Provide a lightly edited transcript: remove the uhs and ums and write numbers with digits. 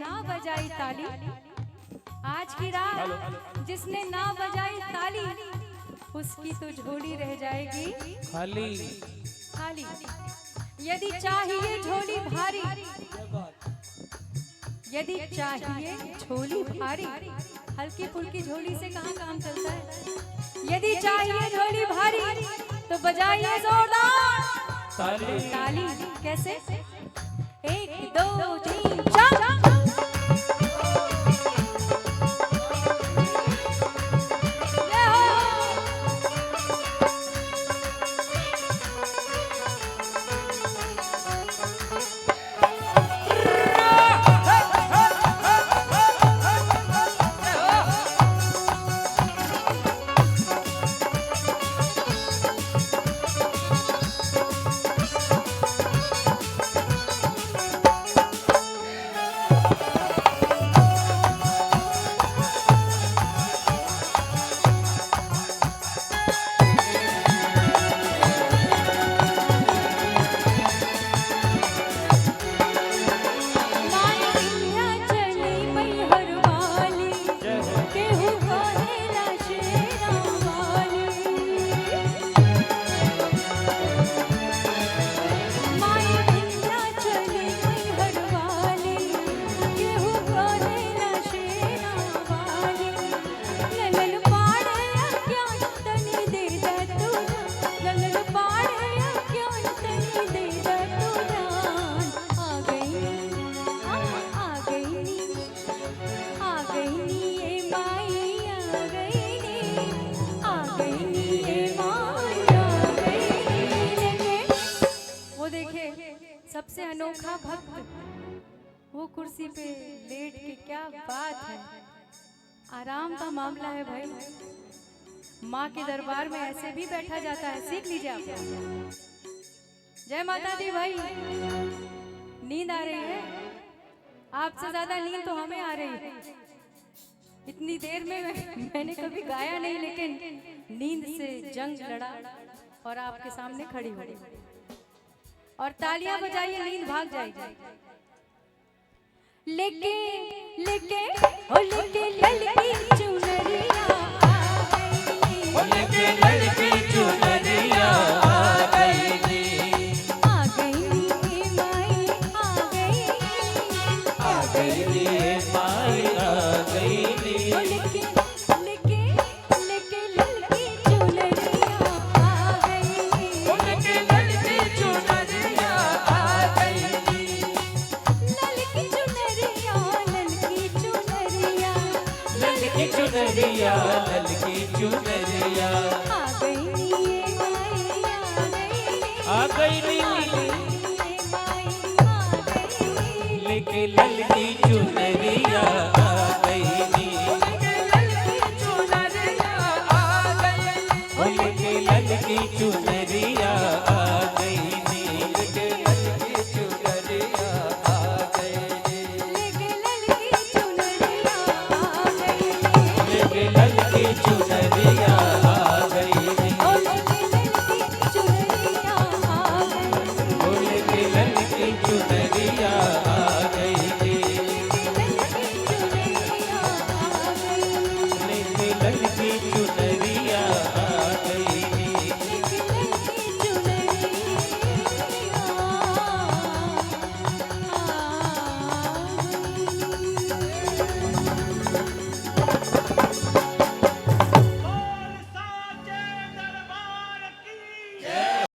ना बजाई ताली, आज की रात जिसने ना बजाई ताली, उसकी तो झोली रह जाएगी खाली खाली। यदि चाहिए झोली भारी, यदि चाहिए झोली भारी, हल्की फुल्की झोली से कहाँ काम चलता है। यदि चाहिए झोली भारी तो बजाइए जोरदार ताली। ताली। कैसे? 1 2 3 4। सबसे अनोखा भक्त वो कुर्सी पे लेट के, क्या बात है, आराम का मामला है भाई। माँ के दरबार में ऐसे भी बैठा जाता है, सीख लीजिए आप। जय माता दी भाई। नींद आ रही है? आपसे ज्यादा नींद तो हमें आ रही है। इतनी देर में मैंने कभी गाया नहीं, लेकिन नींद से जंग लड़ा और आपके सामने खड़ी हुई। और तालियां बजाइए, नींद भाग जाएगी। लेके लेके ओ लेके ललकी चुनरिया आ गई, ओ लेके ललकी चुनरिया आ गई नी, आ गई नी माई आ गई, आ गई नी माई आ गई नी। ओ लेके लेके लेके ललकी चुनरिया आ गई, ओ लेके ललकी चुनरिया आ गई नी, ललकी चुनरिया ललकी चुनरिया ललकी चुनरिया ललकी चुनरिया आ गई नी माई आ गई नी, माई आ गई। लेके ललकी चुनरिया